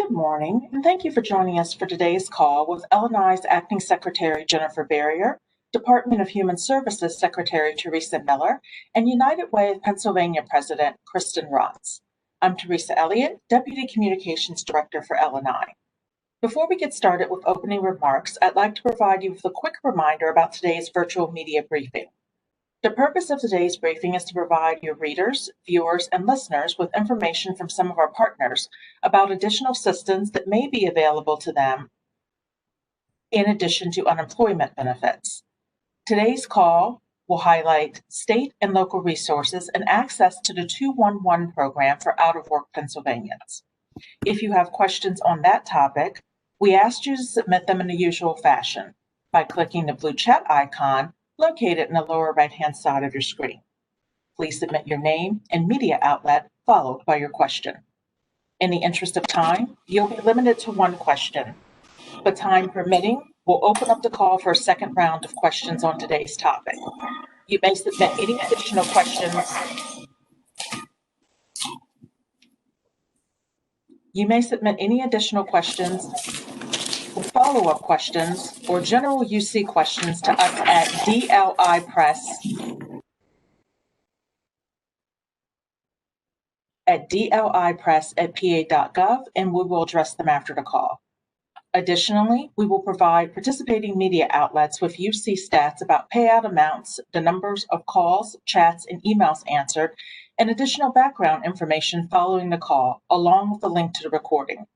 Good morning, and thank you for joining us for today's call with LNI's Acting Secretary Jennifer Berrier, Department of Human Services Secretary Teresa Miller, and United Way of Pennsylvania President Kristen Rotz. I'm Teresa Elliott, Deputy Communications Director for LNI. Before we get started with opening remarks, I'd like to provide you with a quick reminder about today's virtual media briefing. The purpose of today's briefing is to provide your readers, viewers, and listeners with information from some of our partners about additional assistance that may be available to them in addition to unemployment benefits. Today's call will highlight state and local resources and access to the 211 program for out-of-work Pennsylvanians. If you have questions on that topic, we ask you to submit them in the usual fashion by clicking the blue chat icon located in the lower right-hand side of your screen. Please submit your name and media outlet followed by your question. In the interest of time, you'll be limited to one question, but time permitting, we'll open up the call for a second round of questions on today's topic. You may submit any additional questions. Follow-up questions or general UC questions to us at dlipress@pa.gov, and we will address them after the call. Additionally, we will provide participating media outlets with UC stats about payout amounts, the numbers of calls, chats, and emails answered, and additional background information following the call, along with a link to the recording.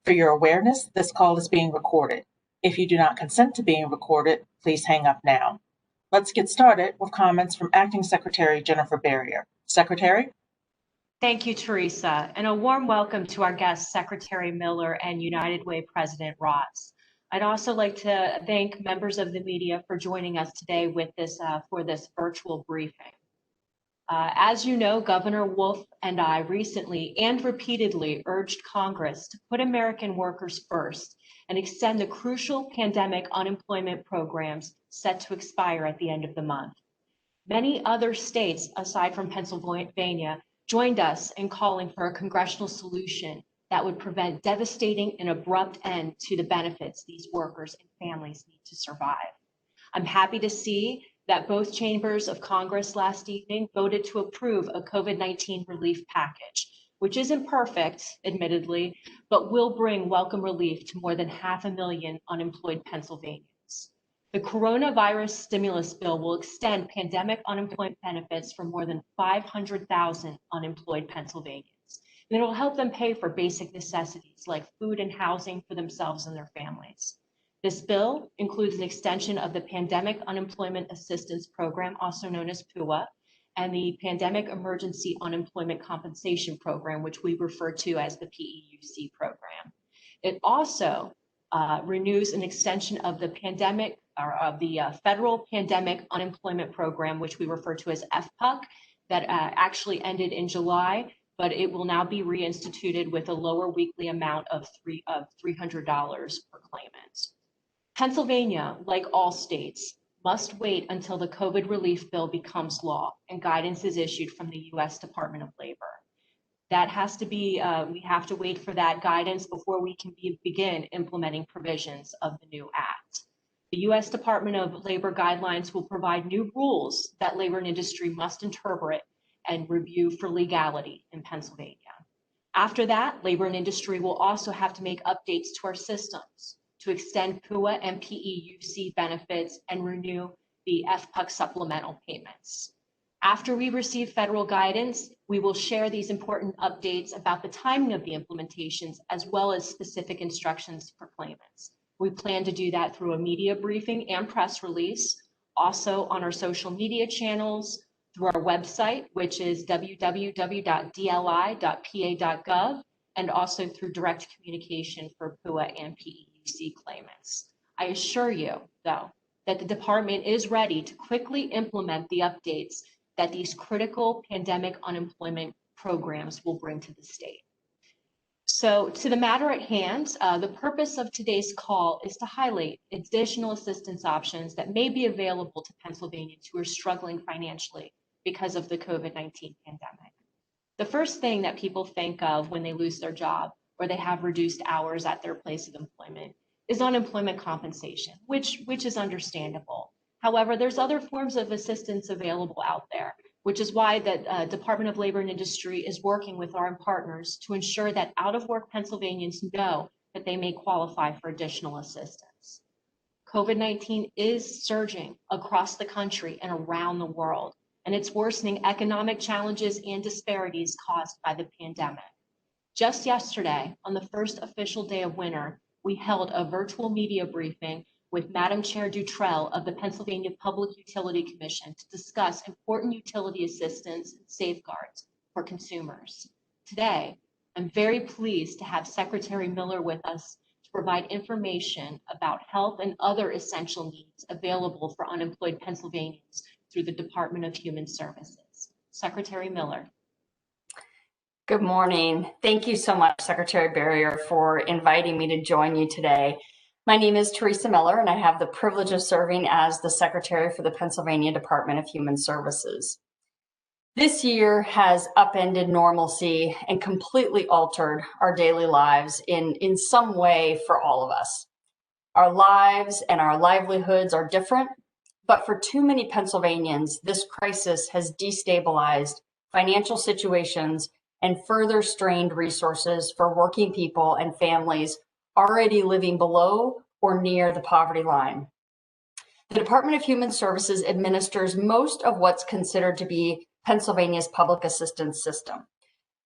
For your awareness, this call is being recorded. If you do not consent to being recorded, please hang up now. Let's get started with comments from Acting Secretary Jennifer Berrier. Secretary? Thank you, Teresa, and a warm welcome to our guests, Secretary Miller and United Way President Rotz. I'd also like to thank members of the media for joining us today with this for this virtual briefing. As you know, Governor Wolf and I recently and repeatedly urged Congress to put American workers first and extend the crucial pandemic unemployment programs set to expire at the end of the month. Many other states, aside from Pennsylvania, joined us in calling for a congressional solution that would prevent devastating and abrupt end to the benefits these workers and families need to survive. I'm happy to see that both chambers of Congress last evening voted to approve a COVID-19 relief package, which isn't perfect, admittedly, but will bring welcome relief to more than 500,000 unemployed Pennsylvanians. The coronavirus stimulus bill will extend pandemic unemployment benefits for more than 500,000 unemployed Pennsylvanians, and it will help them pay for basic necessities like food and housing for themselves and their families. This bill includes an extension of the Pandemic Unemployment Assistance Program, also known as PUA, and the Pandemic Emergency Unemployment Compensation Program, which we refer to as the PEUC program. It also renews an extension of the Federal Pandemic Unemployment Program, which we refer to as FPUC, that actually ended in July, but it will now be reinstituted with a lower weekly amount of $300 per claimant. Pennsylvania, like all states, must wait until the COVID relief bill becomes law and guidance is issued from the U.S. Department of Labor. That has to be, we have to wait for that guidance before we can begin implementing provisions of the new act. The U.S. Department of Labor guidelines will provide new rules that labor and industry must interpret and review for legality in Pennsylvania. After that, labor and industry will also have to make updates to our systems to extend PUA and PEUC benefits and renew the FPUC supplemental payments. After we receive federal guidance, we will share these important updates about the timing of the implementations as well as specific instructions for claimants. We plan to do that through a media briefing and press release, also on our social media channels, through our website, which is www.dli.pa.gov, and also through direct communication for PUA and PEUC claimants. I assure you, though, that the department is ready to quickly implement the updates that these critical pandemic unemployment programs will bring to the state. So to the matter at hand, the purpose of today's call is to highlight additional assistance options that may be available to Pennsylvanians who are struggling financially because of the COVID-19 pandemic. The first thing that people think of when they lose their job or they have reduced hours at their place of employment is unemployment compensation, which is understandable. However, there's other forms of assistance available out there, which is why the Department of Labor and Industry is working with our partners to ensure that out-of-work Pennsylvanians know that they may qualify for additional assistance. COVID-19 is surging across the country and around the world, and it's worsening economic challenges and disparities caused by the pandemic. Just yesterday, on the first official day of winter, we held a virtual media briefing with Madam Chair Dutrell of the Pennsylvania Public Utility Commission to discuss important utility assistance and safeguards for consumers. Today, I'm very pleased to have Secretary Miller with us to provide information about health and other essential needs available for unemployed Pennsylvanians through the Department of Human Services. Secretary Miller. Good morning. Thank you so much, Secretary Berrier, for inviting me to join you today. My name is Teresa Miller, and I have the privilege of serving as the Secretary for the Pennsylvania Department of Human Services. This year has upended normalcy and completely altered our daily lives in some way for all of us. Our lives and our livelihoods are different, but for too many Pennsylvanians, this crisis has destabilized financial situations and further strained resources for working people and families already living below or near the poverty line. The Department of Human Services administers most of what's considered to be Pennsylvania's public assistance system.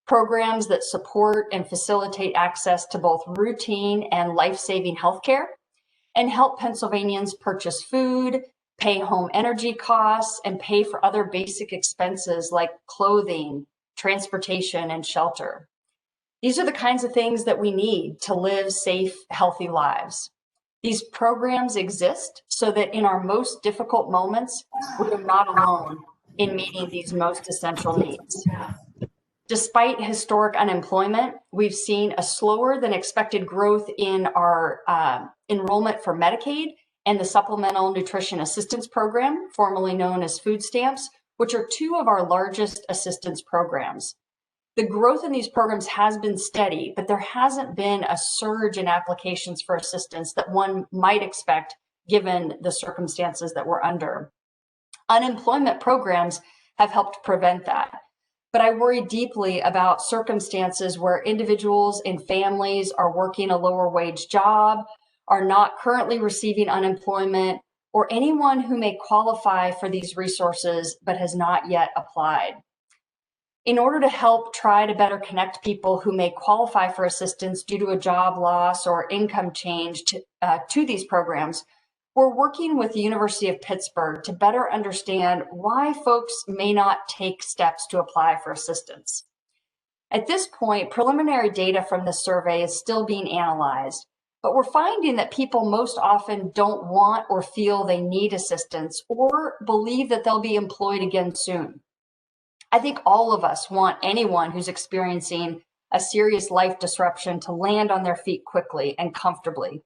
Programs that support and facilitate access to both routine and life-saving healthcare and help Pennsylvanians purchase food, pay home energy costs, and pay for other basic expenses like clothing, transportation, and shelter. These are the kinds of things that we need to live safe, healthy lives. These programs exist so that in our most difficult moments, we are not alone in meeting these most essential needs. Despite historic unemployment, we've seen a slower than expected growth in our enrollment for Medicaid and the Supplemental Nutrition Assistance Program, formerly known as food stamps, which are two of our largest assistance programs. The growth in these programs has been steady, but there hasn't been a surge in applications for assistance that one might expect given the circumstances that we're under. Unemployment programs have helped prevent that. But I worry deeply about circumstances where individuals and families are working a lower wage job, are not currently receiving unemployment, or anyone who may qualify for these resources but has not yet applied. In order to help try to better connect people who may qualify for assistance due to a job loss or income change to these programs, we're working with the University of Pittsburgh to better understand why folks may not take steps to apply for assistance. At this point, preliminary data from this survey is still being analyzed, but we're finding that people most often don't want or feel they need assistance or believe that they'll be employed again soon. I think all of us want anyone who's experiencing a serious life disruption to land on their feet quickly and comfortably.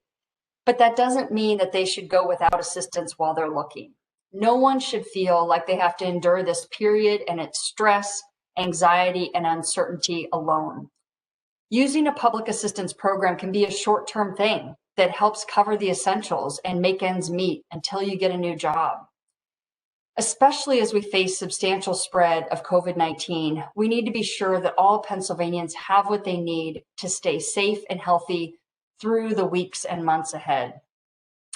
But that doesn't mean that they should go without assistance while they're looking. No one should feel like they have to endure this period and its stress, anxiety, and uncertainty alone. Using a public assistance program can be a short-term thing that helps cover the essentials and make ends meet until you get a new job. Especially as we face substantial spread of COVID-19, we need to be sure that all Pennsylvanians have what they need to stay safe and healthy through the weeks and months ahead.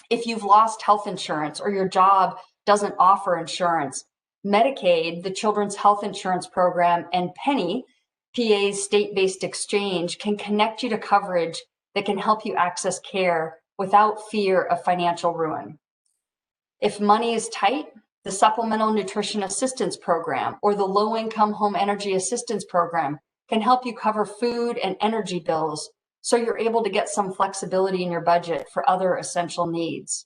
If you've lost health insurance or your job doesn't offer insurance, Medicaid, the Children's Health Insurance Program, and Penny, PA's state-based exchange, can connect you to coverage that can help you access care without fear of financial ruin. If money is tight, the Supplemental Nutrition Assistance Program or the Low-Income Home Energy Assistance Program can help you cover food and energy bills so you're able to get some flexibility in your budget for other essential needs.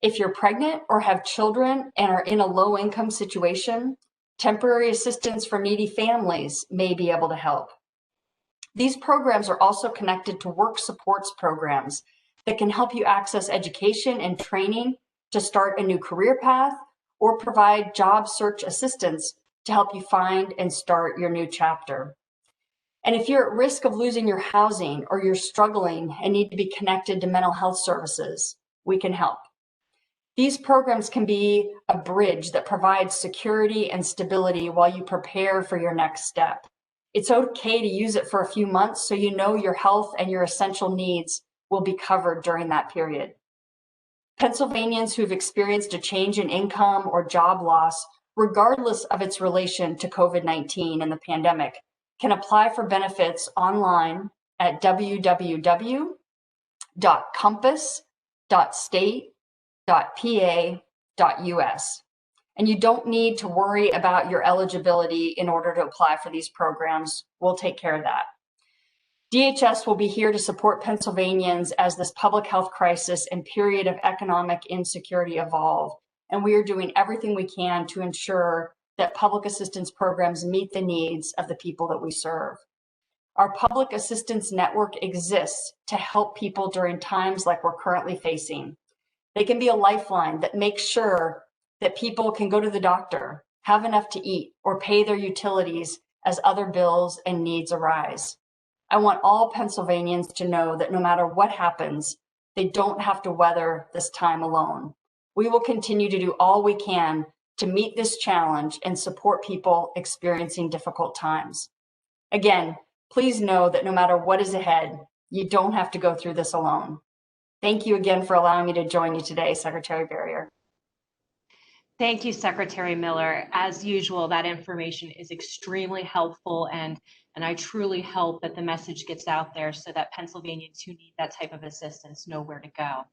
If you're pregnant or have children and are in a low-income situation, temporary assistance for needy families may be able to help. These programs are also connected to work supports programs that can help you access education and training to start a new career path or provide job search assistance to help you find and start your new chapter. And if you're at risk of losing your housing or you're struggling and need to be connected to mental health services, we can help. These programs can be a bridge that provides security and stability while you prepare for your next step. It's okay to use it for a few months so you know your health and your essential needs will be covered during that period. Pennsylvanians who've experienced a change in income or job loss, regardless of its relation to COVID-19 and the pandemic, can apply for benefits online at www.compass.state.pa.us. And you don't need to worry about your eligibility in order to apply for these programs. We'll take care of that. DHS will be here to support Pennsylvanians as this public health crisis and period of economic insecurity evolve. And we are doing everything we can to ensure that public assistance programs meet the needs of the people that we serve. Our public assistance network exists to help people during times like we're currently facing. They can be a lifeline that makes sure that people can go to the doctor, have enough to eat, or pay their utilities as other bills and needs arise. I want all Pennsylvanians to know that no matter what happens, they don't have to weather this time alone. We will continue to do all we can to meet this challenge and support people experiencing difficult times. Again, please know that no matter what is ahead, you don't have to go through this alone. Thank you again for allowing me to join you today, Secretary Berrier. Thank you, Secretary Miller. As usual, that information is extremely helpful, and I truly hope that the message gets out there so that Pennsylvanians who need that type of assistance know where to go.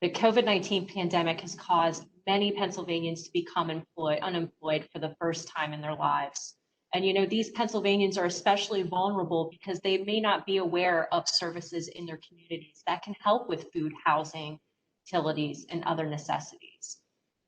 The COVID-19 pandemic has caused many Pennsylvanians to become unemployed for the first time in their lives. And these Pennsylvanians are especially vulnerable because they may not be aware of services in their communities that can help with food, housing, utilities, and other necessities.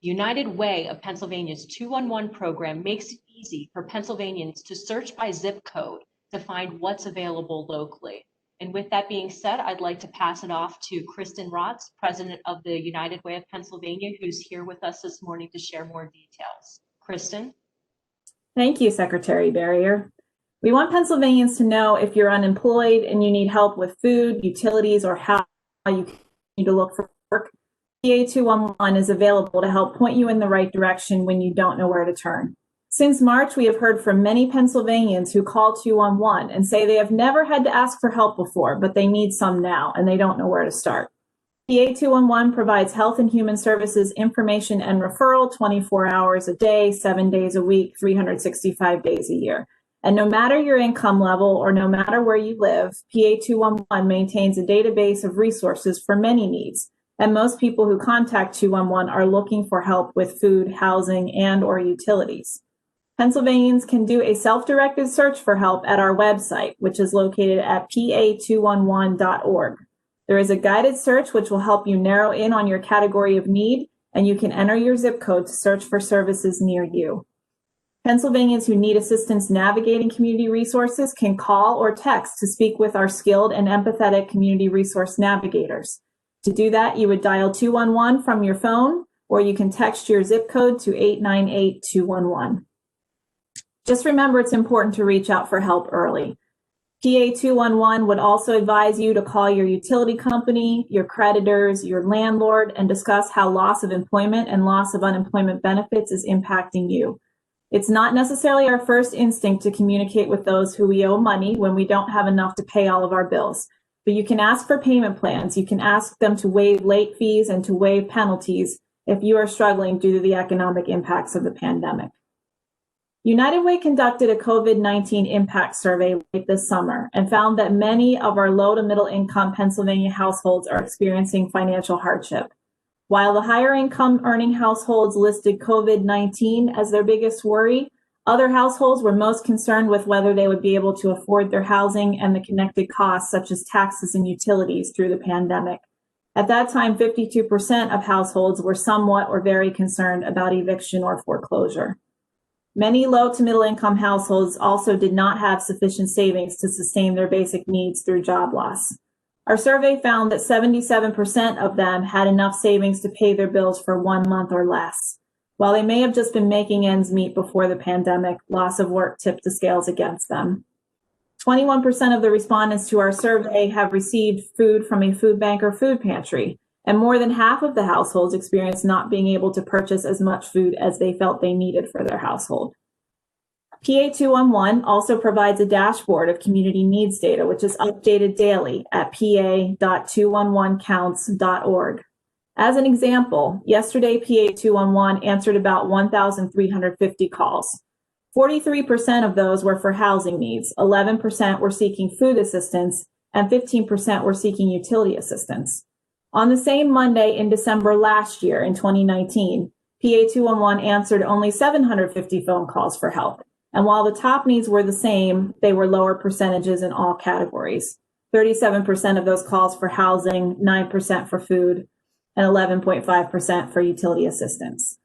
The United Way of Pennsylvania's 211 program makes it easy for Pennsylvanians to search by zip code to find what's available locally. And with that being said, I'd like to pass it off to Kristen Rotz, President of the United Way of Pennsylvania, who's here with us this morning to share more details. Kristen? Thank you, Secretary Berrier. We want Pennsylvanians to know if you're unemployed and you need help with food, utilities, or how you need to look for work. PA 211 is available to help point you in the right direction when you don't know where to turn. Since March, we have heard from many Pennsylvanians who call 211 and say they have never had to ask for help before, but they need some now and they don't know where to start. PA 211 provides health and human services information and referral 24 hours a day, 7 days a week, 365 days a year. And no matter your income level or no matter where you live, PA 211 maintains a database of resources for many needs. And most people who contact 211 are looking for help with food, housing, and/or utilities. Pennsylvanians can do a self-directed search for help at our website, which is located at pa211.org. There is a guided search which will help you narrow in on your category of need, and you can enter your zip code to search for services near you. Pennsylvanians who need assistance navigating community resources can call or text to speak with our skilled and empathetic community resource navigators. To do that, you would dial 211 from your phone, or you can text your zip code to 898-211. Just remember, it's important to reach out for help early. PA 211 would also advise you to call your utility company, your creditors, your landlord, and discuss how loss of employment and loss of unemployment benefits is impacting you. It's not necessarily our first instinct to communicate with those who we owe money when we don't have enough to pay all of our bills. But you can ask for payment plans. You can ask them to waive late fees and to waive penalties if you are struggling due to the economic impacts of the pandemic. United Way conducted a COVID-19 impact survey late this summer and found that many of our low to middle income Pennsylvania households are experiencing financial hardship. While the higher income earning households listed COVID-19 as their biggest worry, other households were most concerned with whether they would be able to afford their housing and the connected costs such as taxes and utilities through the pandemic. At that time, 52% of households were somewhat or very concerned about eviction or foreclosure. Many low to middle income households also did not have sufficient savings to sustain their basic needs through job loss. Our survey found that 77% of them had enough savings to pay their bills for 1 month or less. While they may have just been making ends meet before the pandemic, loss of work tipped the scales against them. 21% of the respondents to our survey have received food from a food bank or food pantry, and more than half of the households experienced not being able to purchase as much food as they felt they needed for their household. PA211 also provides a dashboard of community needs data, which is updated daily at pa.211counts.org. As an example, yesterday PA211 answered about 1,350 calls. 43% of those were for housing needs, 11% were seeking food assistance, and 15% were seeking utility assistance. On the same Monday in December last year, in 2019, PA211 answered only 750 phone calls for help. And while the top needs were the same, they were lower percentages in all categories. 37% of those calls for housing, 9% for food, and 11.5% for utility assistance.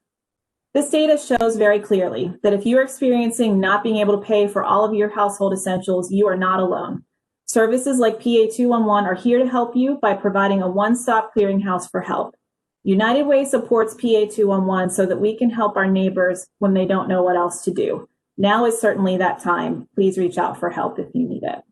This data shows very clearly that if you're experiencing not being able to pay for all of your household essentials, you are not alone. Services like PA211 are here to help you by providing a one-stop clearinghouse for help. United Way supports PA211 so that we can help our neighbors when they don't know what else to do. Now is certainly that time. Please reach out for help if you need it.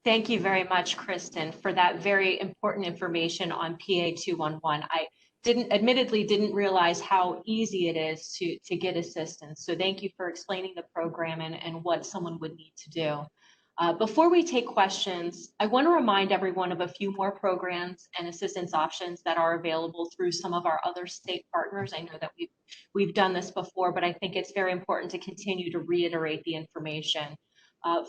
Thank you very much, Kristen, for that very important information on PA211. I admittedly didn't realize how easy it is to get assistance. So thank you for explaining the program and what someone would need to do. Before we take questions, I want to remind everyone of a few more programs and assistance options that are available through some of our other state partners. I know that we've done this before, but I think it's very important to continue to reiterate the information.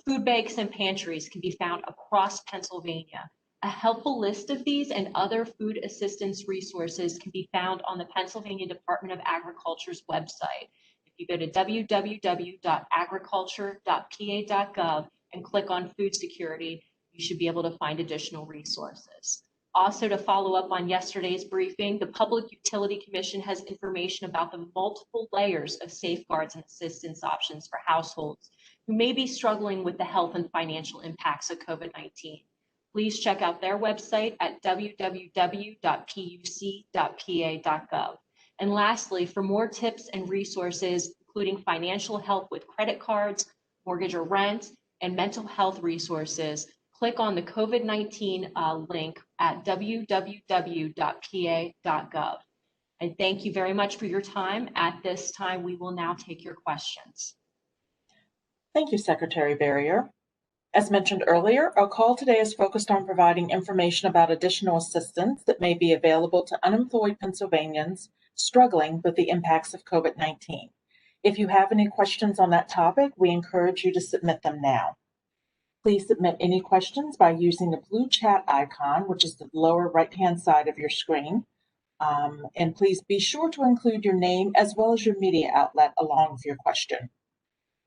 Food banks and pantries can be found across Pennsylvania. A helpful list of these and other food assistance resources can be found on the Pennsylvania Department of Agriculture's website. If you go to www.agriculture.pa.gov and click on food security, you should be able to find additional resources. Also, to follow up on yesterday's briefing, the Public Utility Commission has information about the multiple layers of safeguards and assistance options for households who may be struggling with the health and financial impacts of COVID-19. Please check out their website at www.puc.pa.gov. And lastly, for more tips and resources, including financial help with credit cards, mortgage or rent, and mental health resources, click on the COVID-19 link at www.pa.gov. And thank you very much for your time. At this time, we will now take your questions. Thank you, Secretary Berrier. As mentioned earlier, our call today is focused on providing information about additional assistance that may be available to unemployed Pennsylvanians struggling with the impacts of COVID-19. If you have any questions on that topic, we encourage you to submit them now. Please submit any questions by using the blue chat icon, which is the lower right-hand side of your screen. And please be sure to include your name as well as your media outlet along with your question.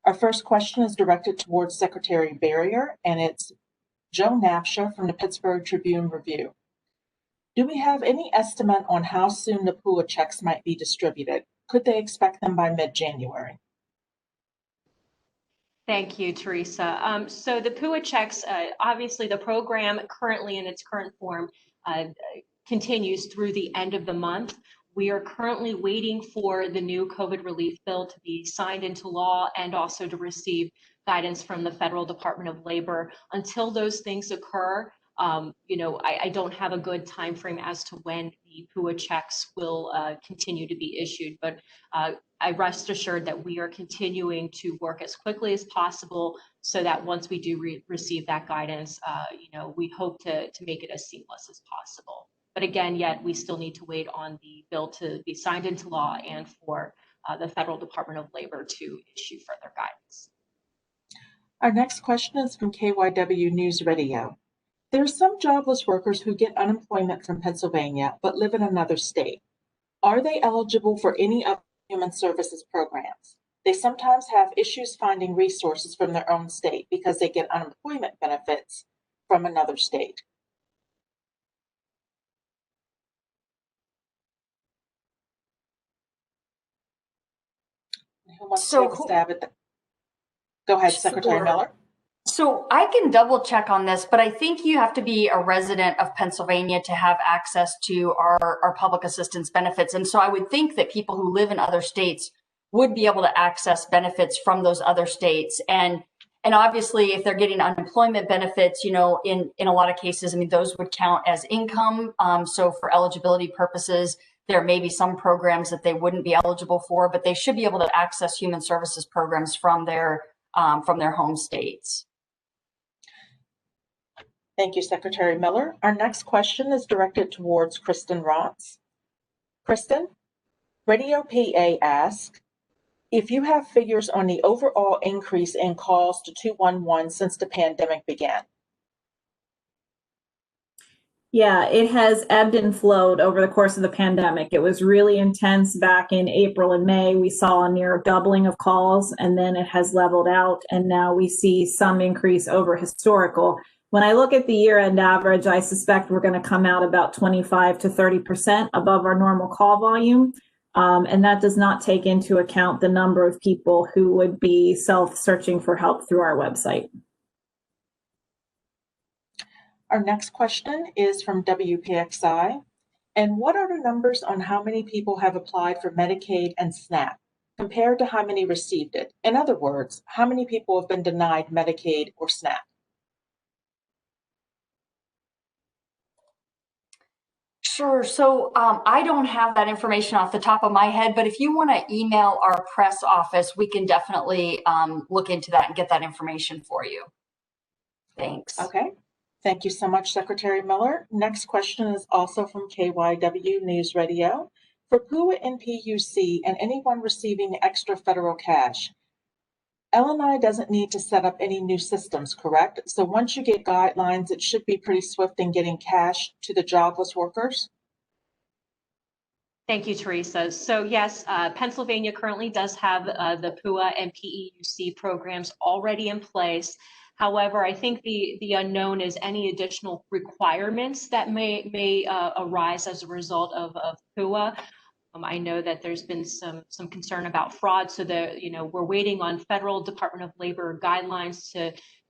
Our first question is directed towards Secretary Berrier, and it's Joe Napsha from the Pittsburgh Tribune Review. Do we have any estimate on how soon the PUA checks might be distributed? Could they expect them by mid-January? Thank you, Teresa. So the PUA checks, obviously the program currently in its current form continues through the end of the month. We are currently waiting for the new COVID relief bill to be signed into law and also to receive guidance from the Federal Department of Labor. Until those things occur, I don't have a good time frame as to when the PUA checks will continue to be issued, but I rest assured that we are continuing to work as quickly as possible so that once we do receive that guidance, we hope to make it as seamless as possible. But again, yet we still need to wait on the bill to be signed into law and for the Federal Department of Labor to issue further guidance. Our next question is from KYW News Radio. There are some jobless workers who get unemployment from Pennsylvania but live in another state. Are they eligible for any of the human services programs? They sometimes have issues finding resources from their own state because they get unemployment benefits from another state. Who wants to take a stab at that? Go ahead, Secretary Miller. So I can double check on this, but I think you have to be a resident of Pennsylvania to have access to our public assistance benefits. And so I would think that people who live in other states would be able to access benefits from those other states. And obviously, if they're getting unemployment benefits, in a lot of cases, I mean, those would count as income. So for eligibility purposes, there may be some programs that they wouldn't be eligible for, but they should be able to access human services programs from their home states. Thank you, Secretary Miller. Our next question is directed towards Kristen Rotz. Kristen, Radio PA asks, if you have figures on the overall increase in calls to 211 since the pandemic began. Yeah, it has ebbed and flowed over the course of the pandemic. It was really intense back in April and May. We saw a near doubling of calls, and then it has leveled out, and now we see some increase over historical. When I look at the year-end average, I suspect we're going to come out about 25 to 30% above our normal call volume. And that does not take into account the number of people who would be self-searching for help through our website. Our next question is from WPXI. And what are the numbers on how many people have applied for Medicaid and SNAP compared to how many received it? In other words, how many people have been denied Medicaid or SNAP? Sure. So I don't have that information off the top of my head, but if you want to email our press office, we can definitely look into that and get that information for you. Thanks. Okay. Thank you so much, Secretary Miller. Next question is also from KYW News Radio. For PUA and PUC and anyone receiving extra federal cash, L&I doesn't need to set up any new systems, correct? So once you get guidelines, it should be pretty swift in getting cash to the jobless workers? Thank you, Teresa. So yes, Pennsylvania currently does have the PUA and PEUC programs already in place. However, I think the unknown is any additional requirements that may arise as a result of PUA. I know that there's been some concern about fraud, so that we're waiting on federal Department of Labor guidelines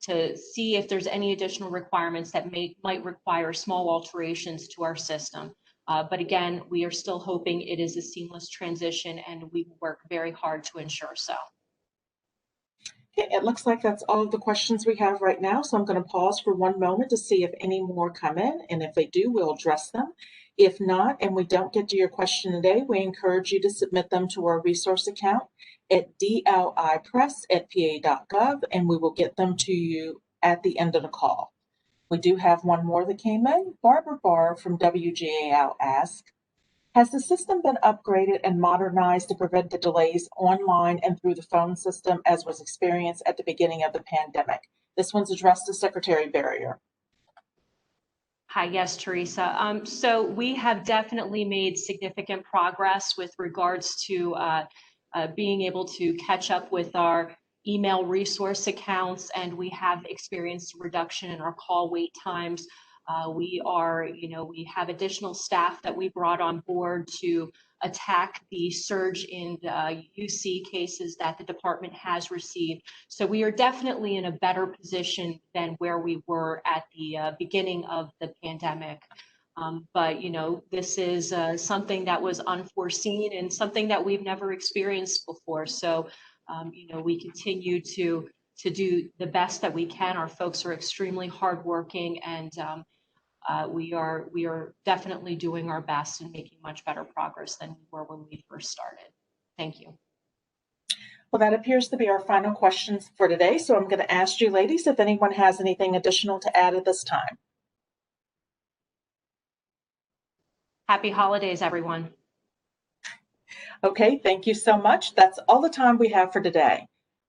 to see if there's any additional requirements that might require small alterations to our system. But again, we are still hoping it is a seamless transition, and we work very hard to ensure so. Okay, it looks like that's all of the questions we have right now, so I'm going to pause for one moment to see if any more come in, and if they do, we'll address them. If not, and we don't get to your question today, we encourage you to submit them to our resource account at dlipress@pa.gov, and we will get them to you at the end of the call. We do have one more that came in. Barbara Barr from WGAL asks, has the system been upgraded and modernized to prevent the delays online and through the phone system as was experienced at the beginning of the pandemic? This one's addressed to Secretary Berrier. Hi, yes, Teresa. So we have definitely made significant progress with regards to being able to catch up with our email resource accounts, and we have experienced a reduction in our call wait times. We have additional staff that we brought on board to attack the surge in UC cases that the department has received. So we are definitely in a better position than where we were at the beginning of the pandemic. But this is something that was unforeseen and something that we've never experienced before. So we continue to do the best that we can. Our folks are extremely hardworking, and we are definitely doing our best and making much better progress than we were when we first started. Thank you. Well, that appears to be our final questions for today. So I'm going to ask you ladies if anyone has anything additional to add at this time. Happy holidays, everyone. Okay, thank you so much. That's all the time we have for today.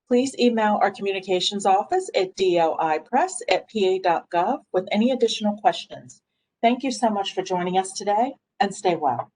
Please email our communications office at dlipress@pa.gov with any additional questions. Thank you so much for joining us today, and stay well.